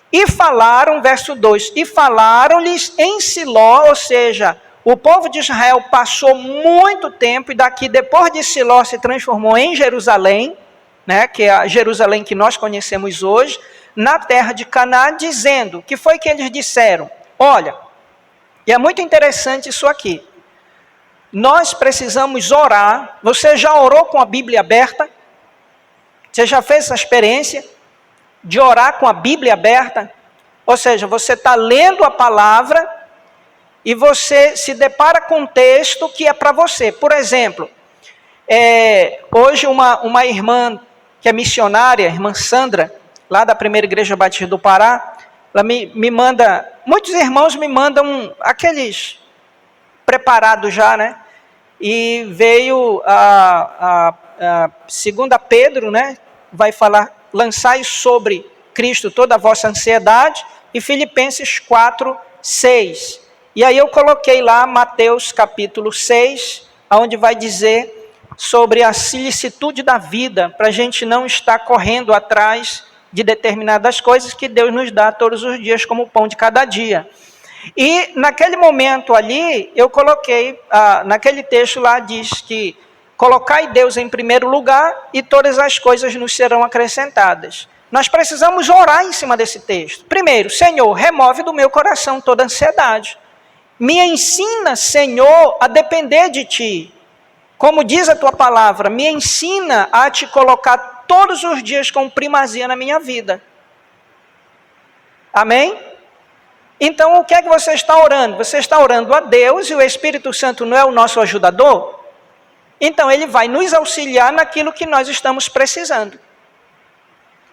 E falaram, verso 2, e falaram-lhes em Siló, ou seja, o povo de Israel passou muito tempo, e daqui, depois de Siló, se transformou em Jerusalém, né, que é a Jerusalém que nós conhecemos hoje, na terra de Canaã, dizendo, que foi que eles disseram? Olha, e é muito interessante isso aqui, nós precisamos orar. Você já orou com a Bíblia aberta? Você já fez essa experiência de orar com a Bíblia aberta? Ou seja, você está lendo a palavra e você se depara com um texto que é para você. Por exemplo, hoje uma irmã que é missionária, a irmã Sandra, lá da Primeira Igreja Batista do Pará, ela me manda, muitos irmãos me mandam aqueles preparados já, né? E veio a 2 Pedro, né? Vai falar: lançai sobre Cristo toda a vossa ansiedade, e Filipenses 4, 6. E aí eu coloquei lá Mateus capítulo 6, onde vai dizer sobre a solicitude da vida, para a gente não estar correndo atrás de determinadas coisas que Deus nos dá todos os dias como pão de cada dia. E naquele momento ali, eu coloquei, naquele texto lá diz que colocai Deus em primeiro lugar e todas as coisas nos serão acrescentadas. Nós precisamos orar em cima desse texto. Primeiro, Senhor, remove do meu coração toda ansiedade. Me ensina, Senhor, a depender de Ti. Como diz a Tua palavra, me ensina a Te colocar todos os dias com primazia na minha vida. Amém? Então, o que é que você está orando? Você está orando a Deus, e o Espírito Santo não é o nosso ajudador? Então, ele vai nos auxiliar naquilo que nós estamos precisando.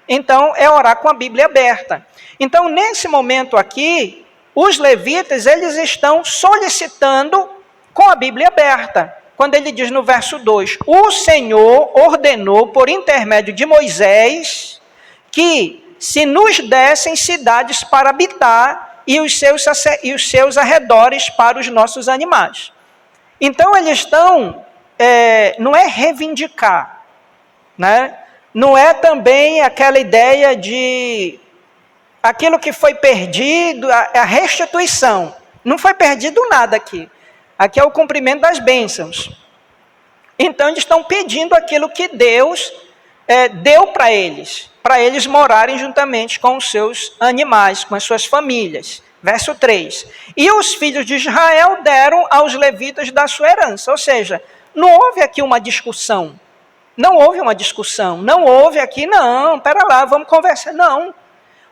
Então, é orar com a Bíblia aberta. Então, nesse momento aqui, os levitas, eles estão solicitando com a Bíblia aberta. Quando ele diz no verso 2, o Senhor ordenou por intermédio de Moisés que se nos dessem cidades para habitar e os seus arredores para os nossos animais. Então, eles estão... não é reivindicar, né? Não é também aquela ideia de aquilo que foi perdido, a restituição. Não foi perdido nada aqui. Aqui é o cumprimento das bênçãos. Então, eles estão pedindo aquilo que Deus deu para eles morarem juntamente com os seus animais, com as suas famílias. Verso 3. E os filhos de Israel deram aos levitas da sua herança, ou seja, não houve aqui uma discussão. Não houve uma discussão. Não houve aqui, não, pera lá, vamos conversar. Não.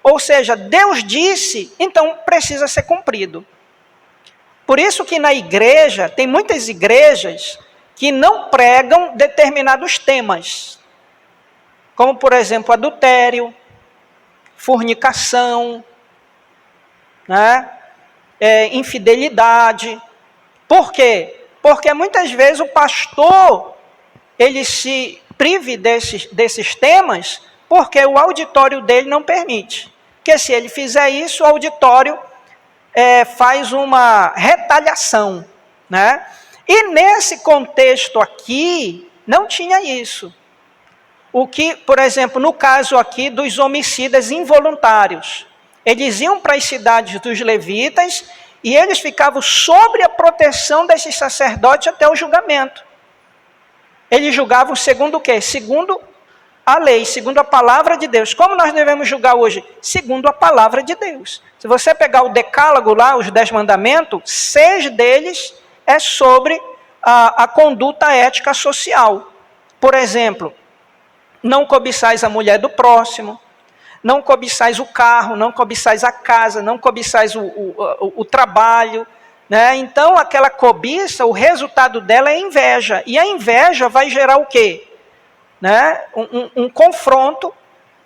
Ou seja, Deus disse, então precisa ser cumprido. Por isso que na igreja, tem muitas igrejas que não pregam determinados temas. Como, por exemplo, adultério, fornicação, né? Infidelidade. Por quê? Porque muitas vezes o pastor, ele se prive desses temas, porque o auditório dele não permite. Porque se ele fizer isso, o auditório faz uma retaliação, né? E nesse contexto aqui, Não tinha isso. O que, por exemplo, no caso aqui dos homicidas involuntários, eles iam para as cidades dos levitas e eles ficavam sob a proteção desses sacerdotes até o julgamento. Eles julgavam segundo o quê? Segundo a lei, segundo a palavra de Deus. Como nós devemos julgar hoje? Segundo a palavra de Deus. Se você pegar o decálogo lá, os 10 mandamentos, 6 deles é sobre a conduta ética social. Por exemplo, não cobiçais a mulher do próximo, não cobiçais o carro, não cobiçais a casa, não cobiçais o trabalho, né? Então, aquela cobiça, o resultado dela é inveja. E a inveja vai gerar o quê? Né? Um confronto,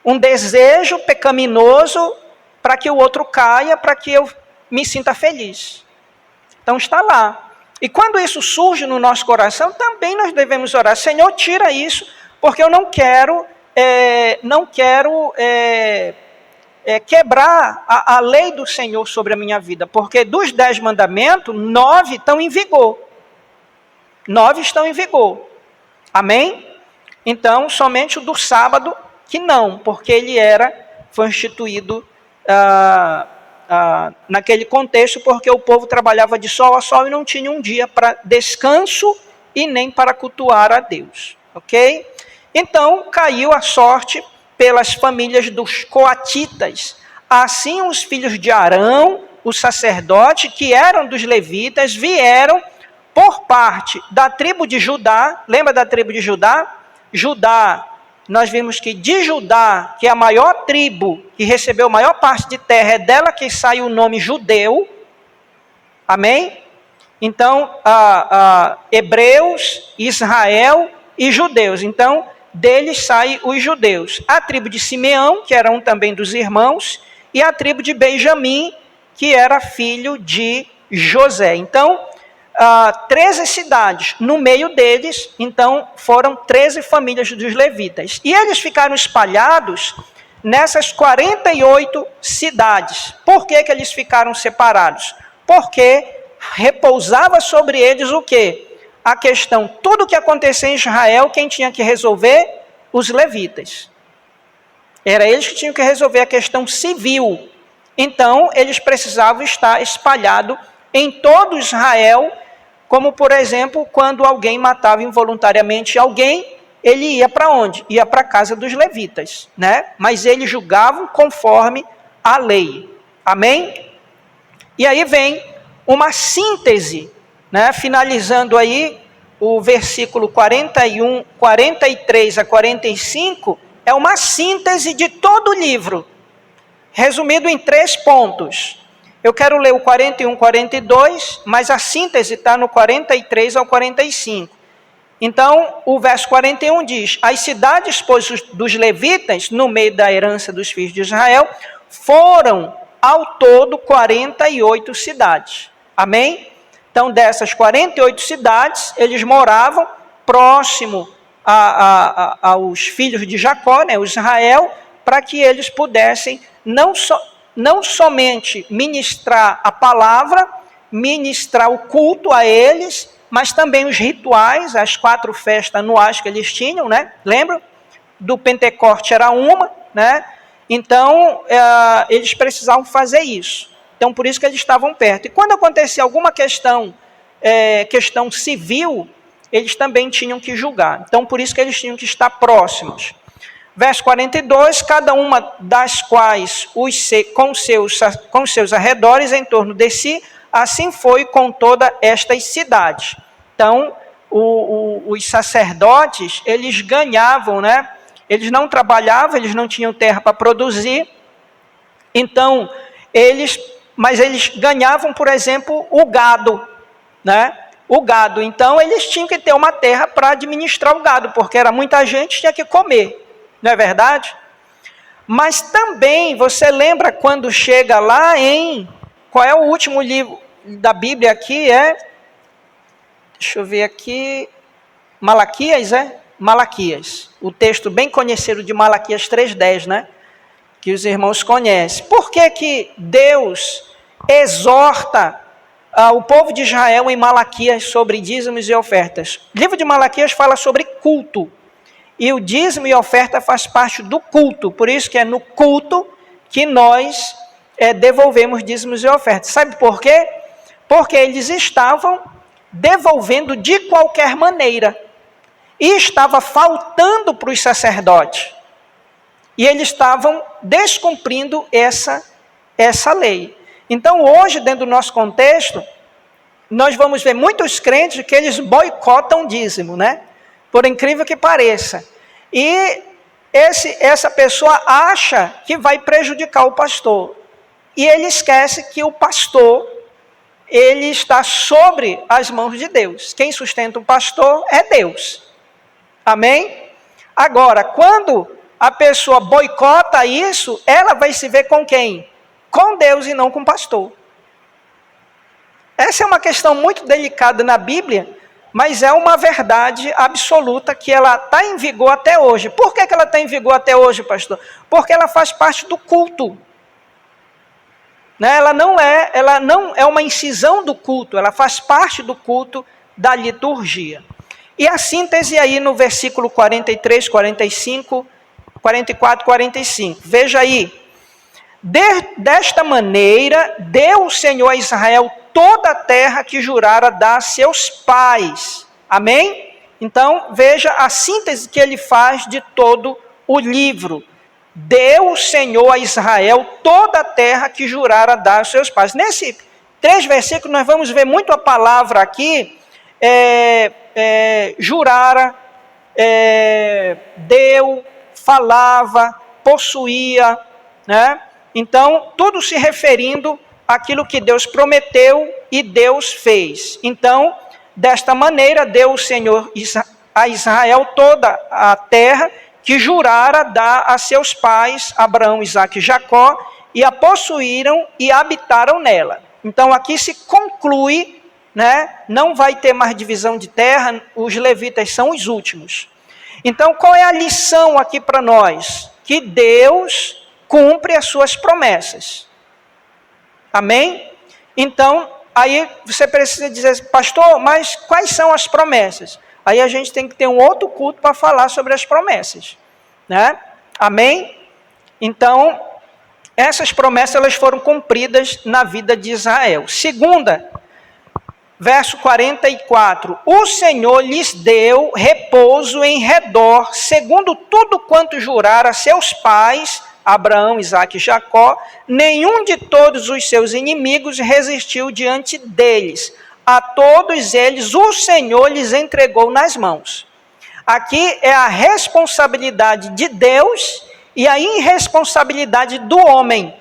um desejo pecaminoso para que o outro caia, para que eu me sinta feliz. Então, está lá. E quando isso surge no nosso coração, também nós devemos orar. Senhor, tira isso, porque eu não quero quebrar a lei do Senhor sobre a minha vida. Porque dos 10 mandamentos, 9 estão em vigor. 9 estão em vigor. Amém? Então, somente o do sábado que não, porque ele foi instituído naquele contexto, porque o povo trabalhava de sol a sol e não tinha um dia para descanso e nem para cultuar a Deus. Ok? Então, caiu a sorte pelas famílias dos coatitas. Assim, os filhos de Arão, o sacerdote, que eram dos levitas, vieram por parte da tribo de Judá. Lembra da tribo de Judá? Judá, nós vimos que de Judá, que é a maior tribo, que recebeu a maior parte de terra, é dela que sai o nome judeu. Amém? Então, hebreus, Israel e judeus. Então, deles saem os judeus. A tribo de Simeão, que era um também dos irmãos, e a tribo de Benjamim, que era filho de José. Então, 13 cidades. No meio deles, então, foram 13 famílias dos levitas. E eles ficaram espalhados nessas 48 cidades. Por que eles ficaram separados? Porque repousava sobre eles o quê? A questão, tudo que acontecia em Israel, quem tinha que resolver? Os levitas. Era eles que tinham que resolver a questão civil. Então, eles precisavam estar espalhados em todo Israel, como, por exemplo, quando alguém matava involuntariamente alguém, ele ia para onde? Ia para a casa dos levitas, né? Mas eles julgavam conforme a lei. Amém? E aí vem uma síntese, né? Finalizando aí o versículo 43 a 45, é uma síntese de todo o livro, resumido em 3 pontos. Eu quero ler o 41, 42, mas a síntese está no 43 ao 45. Então, o verso 41 diz: as cidades, pois, dos levitas, no meio da herança dos filhos de Israel, foram ao todo 48 cidades. Amém? Então, dessas 48 cidades, eles moravam próximo aos filhos de Jacó, né, o Israel, para que eles pudessem não somente ministrar a palavra, ministrar o culto a eles, mas também os rituais, as 4 festas anuais que eles tinham, né? Lembram? Do Pentecoste era uma, né? Então, eles precisavam fazer isso. Então, por isso que eles estavam perto. E quando acontecia alguma questão civil, eles também tinham que julgar. Então, por isso que eles tinham que estar próximos. Verso 42, cada uma das quais com seus arredores em torno de si, assim foi com todas estas cidades. Então, os sacerdotes, eles ganhavam, né? Eles não trabalhavam, eles não tinham terra para produzir. Então, mas eles ganhavam, por exemplo, o gado, né? O gado. Então, eles tinham que ter uma terra para administrar o gado, porque era muita gente, tinha que comer. Não é verdade? Mas também, você lembra quando chega lá qual é o último livro da Bíblia aqui? Deixa eu ver aqui. Malaquias, Malaquias. O texto bem conhecido de Malaquias 3:10, né? Que os irmãos conhecem. Por que que Deus exorta o povo de Israel em Malaquias sobre dízimos e ofertas. O livro de Malaquias fala sobre culto. E o dízimo e oferta faz parte do culto. Por isso que é no culto que nós devolvemos dízimos e ofertas. Sabe por quê? Porque eles estavam devolvendo de qualquer maneira. E estava faltando para os sacerdotes. E eles estavam descumprindo essa lei. Então, hoje, dentro do nosso contexto, nós vamos ver muitos crentes que eles boicotam o dízimo, né? Por incrível que pareça. E essa pessoa acha que vai prejudicar o pastor. E ele esquece que o pastor, ele está sobre as mãos de Deus. Quem sustenta o pastor é Deus. Amém? Agora, quando a pessoa boicota isso, ela vai se ver com quem? Com Deus e não com o pastor. Essa é uma questão muito delicada na Bíblia, mas é uma verdade absoluta que ela está em vigor até hoje. Por que ela está em vigor até hoje, pastor? Porque ela faz parte do culto. Né? Ela não é uma incisão do culto, ela faz parte do culto da liturgia. E a síntese aí no versículo 43, 45, 44, 45. Veja aí. Desta maneira, deu o Senhor a Israel toda a terra que jurara dar a seus pais. Amém? Então, veja a síntese que ele faz de todo o livro. Deu o Senhor a Israel toda a terra que jurara dar aos seus pais. Nesse 3 versículos, nós vamos ver muito a palavra aqui, jurara, deu, falava, possuía, né? Então, tudo se referindo àquilo que Deus prometeu e Deus fez. Então, desta maneira, deu o Senhor a Israel toda a terra que jurara dar a seus pais, Abraão, Isaque e Jacó, e a possuíram e habitaram nela. Então, aqui se conclui, né? Não vai ter mais divisão de terra, os levitas são os últimos. Então, qual é a lição aqui para nós? Que Deus cumpre as suas promessas. Amém? Então, aí você precisa dizer, pastor, mas quais são as promessas? Aí a gente tem que ter um outro culto para falar sobre as promessas. Né? Amém? Então, essas promessas elas foram cumpridas na vida de Israel. Segunda, verso 44. O Senhor lhes deu repouso em redor, segundo tudo quanto jurara a seus pais, Abraão, Isaque e Jacó, nenhum de todos os seus inimigos resistiu diante deles. A todos eles o Senhor lhes entregou nas mãos. Aqui é a responsabilidade de Deus e a irresponsabilidade do homem.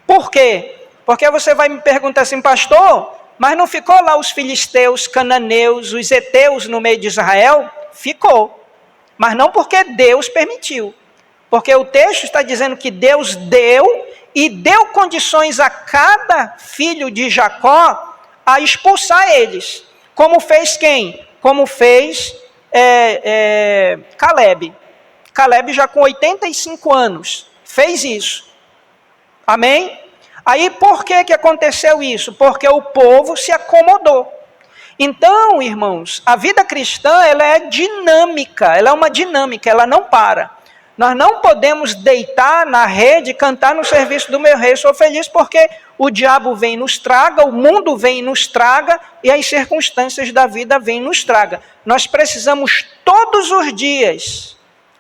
Por quê? Porque você vai me perguntar assim, pastor, mas não ficou lá os filisteus, cananeus, os heteus no meio de Israel? Ficou. Mas não porque Deus permitiu. Porque o texto está dizendo que Deus deu e deu condições a cada filho de Jacó a expulsar eles. Como fez quem? Como fez Caleb. Caleb já com 85 anos fez isso. Amém? Aí por que aconteceu isso? Porque o povo se acomodou. Então, irmãos, a vida cristã ela é dinâmica, ela é uma dinâmica, ela não para. Nós não podemos deitar na rede e cantar no serviço do meu rei, sou feliz porque o diabo vem e nos traga, o mundo vem e nos traga, e as circunstâncias da vida vêm e nos traga. Nós precisamos todos os dias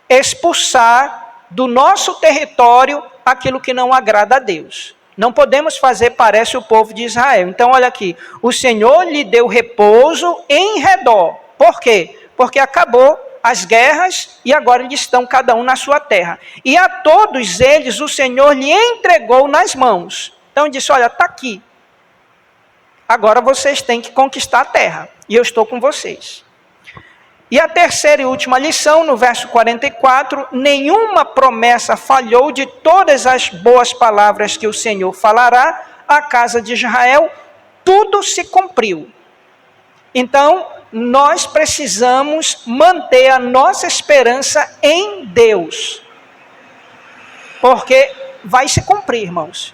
expulsar do nosso território aquilo que não agrada a Deus. Não podemos fazer, parece o povo de Israel. Então, olha aqui, o Senhor lhe deu repouso em redor. Por quê? Porque acabou as guerras e agora eles estão cada um na sua terra. E a todos eles o Senhor lhe entregou nas mãos. Então disse, olha, está aqui. Agora vocês têm que conquistar a terra. E eu estou com vocês. E a terceira e última lição, no verso 44, nenhuma promessa falhou de todas as boas palavras que o Senhor falará à casa de Israel, tudo se cumpriu. Então, nós precisamos manter a nossa esperança em Deus. Porque vai se cumprir, irmãos.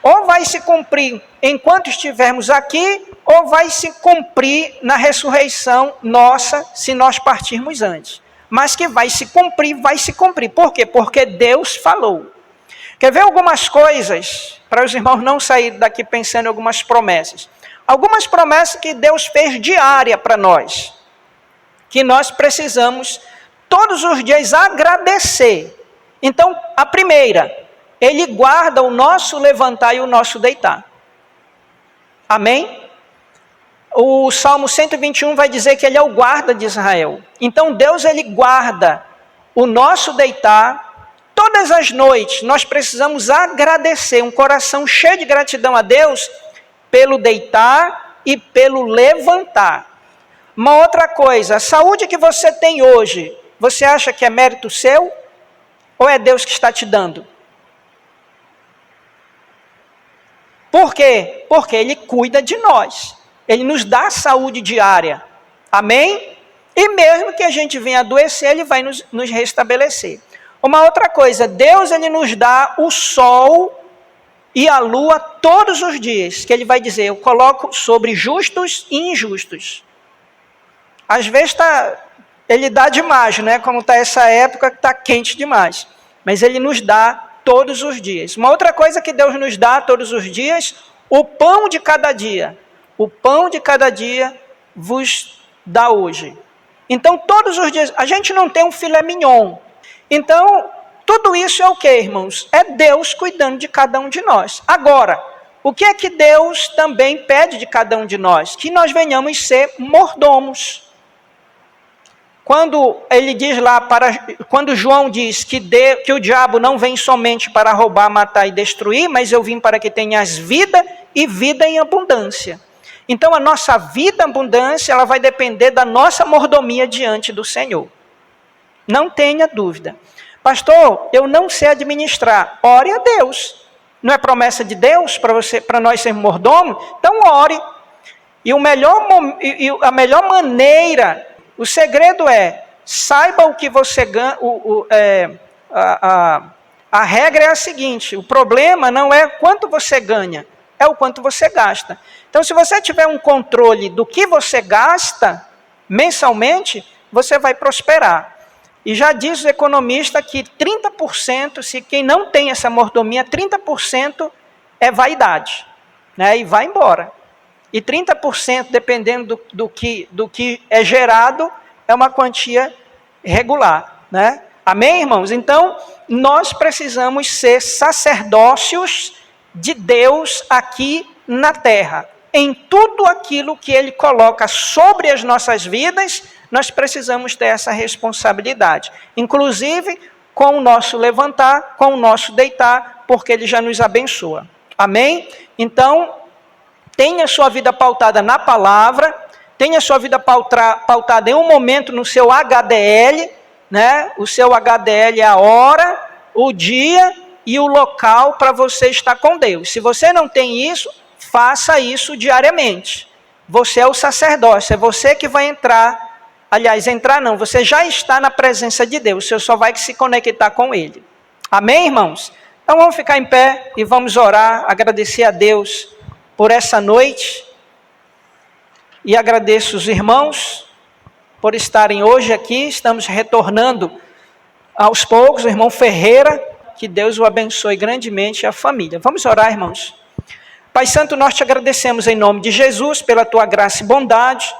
ou vai se cumprir enquanto estivermos aqui, ou vai se cumprir na ressurreição nossa, se nós partirmos antes. Mas que vai se cumprir, vai se cumprir. Por quê? Porque Deus falou. Quer ver algumas coisas, para os irmãos não saírem daqui pensando em algumas promessas. Algumas promessas que Deus fez diária para nós, que nós precisamos todos os dias agradecer. Então, a primeira, Ele guarda o nosso levantar e o nosso deitar. Amém? O Salmo 121 vai dizer que Ele é o guarda de Israel. Então, Deus, Ele guarda o nosso deitar. Todas as noites, nós precisamos agradecer, um coração cheio de gratidão a Deus, pelo deitar e pelo levantar. Uma outra coisa, a saúde que você tem hoje, você acha que é mérito seu? Ou é Deus que está te dando? Por quê? Porque Ele cuida de nós. Ele nos dá saúde diária. Amém? E mesmo que a gente venha adoecer, Ele vai nos restabelecer. Uma outra coisa, Deus, Ele nos dá o sol e a lua todos os dias. Que Ele vai dizer, eu coloco sobre justos e injustos. Às vezes Ele dá demais, né? Como está essa época que está quente demais. Mas Ele nos dá todos os dias. Uma outra coisa que Deus nos dá todos os dias, o pão de cada dia. O pão de cada dia vos dá hoje. Então, todos os dias, a gente não tem um filé mignon. Então, tudo isso é o que, irmãos? É Deus cuidando de cada um de nós. Agora, o que é que Deus também pede de cada um de nós? Que nós venhamos ser mordomos. Quando ele diz lá, quando João diz que o diabo não vem somente para roubar, matar e destruir, mas eu vim para que tenhas vida e vida em abundância. Então a nossa vida em abundância, ela vai depender da nossa mordomia diante do Senhor. Não tenha dúvida. Pastor, eu não sei administrar. Ore a Deus. Não é promessa de Deus para nós sermos mordomos? Então ore. E a melhor maneira, o segredo é, saiba o que você ganha. A regra é a seguinte, o problema não é quanto você ganha, é o quanto você gasta. Então, se você tiver um controle do que você gasta mensalmente, você vai prosperar. E já diz o economista que 30%, se quem não tem essa mordomia, 30% é vaidade, né? E vai embora. E 30%, dependendo do que é gerado, é uma quantia regular, né? Amém, irmãos? Então, nós precisamos ser sacerdócios de Deus aqui na terra. Em tudo aquilo que Ele coloca sobre as nossas vidas, nós precisamos ter essa responsabilidade. Inclusive, com o nosso levantar, com o nosso deitar, porque Ele já nos abençoa. Amém? Então, tenha sua vida pautada na palavra, tenha sua vida pautada em um momento no seu HDL, né? O seu HDL é a hora, o dia e o local para você estar com Deus. Se você não tem isso, faça isso diariamente. Você é o sacerdócio, é você que vai entrar. Aliás, entrar não, você já está na presença de Deus, você só vai se conectar com Ele. Amém, irmãos? Então vamos ficar em pé e vamos orar, agradecer a Deus por essa noite. E agradeço os irmãos por estarem hoje aqui. Estamos retornando aos poucos, o irmão Ferreira, que Deus o abençoe grandemente e a família. Vamos orar, irmãos. Pai Santo, nós te agradecemos em nome de Jesus pela tua graça e bondade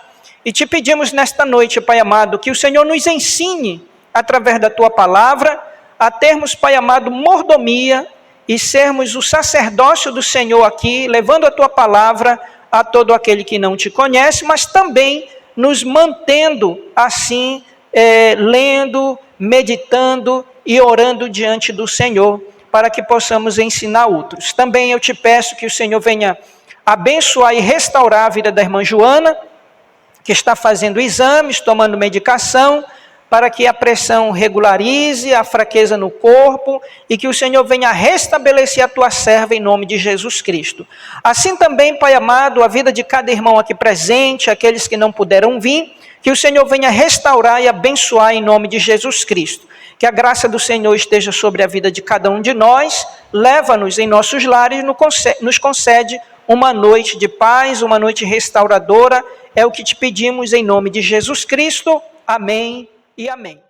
e te pedimos nesta noite, Pai amado, que o Senhor nos ensine, através da tua palavra, a termos, Pai amado, mordomia e sermos o sacerdócio do Senhor aqui, levando a tua palavra a todo aquele que não te conhece, mas também nos mantendo assim, lendo, meditando e orando diante do Senhor, para que possamos ensinar outros. Também eu te peço que o Senhor venha abençoar e restaurar a vida da irmã Joana, que está fazendo exames, tomando medicação, para que a pressão regularize, a fraqueza no corpo e que o Senhor venha restabelecer a tua serva em nome de Jesus Cristo. Assim também, Pai amado, a vida de cada irmão aqui presente, aqueles que não puderam vir, que o Senhor venha restaurar e abençoar em nome de Jesus Cristo. Que a graça do Senhor esteja sobre a vida de cada um de nós, leva-nos em nossos lares e nos concede uma noite de paz, uma noite restauradora. É o que te pedimos em nome de Jesus Cristo. Amém e amém.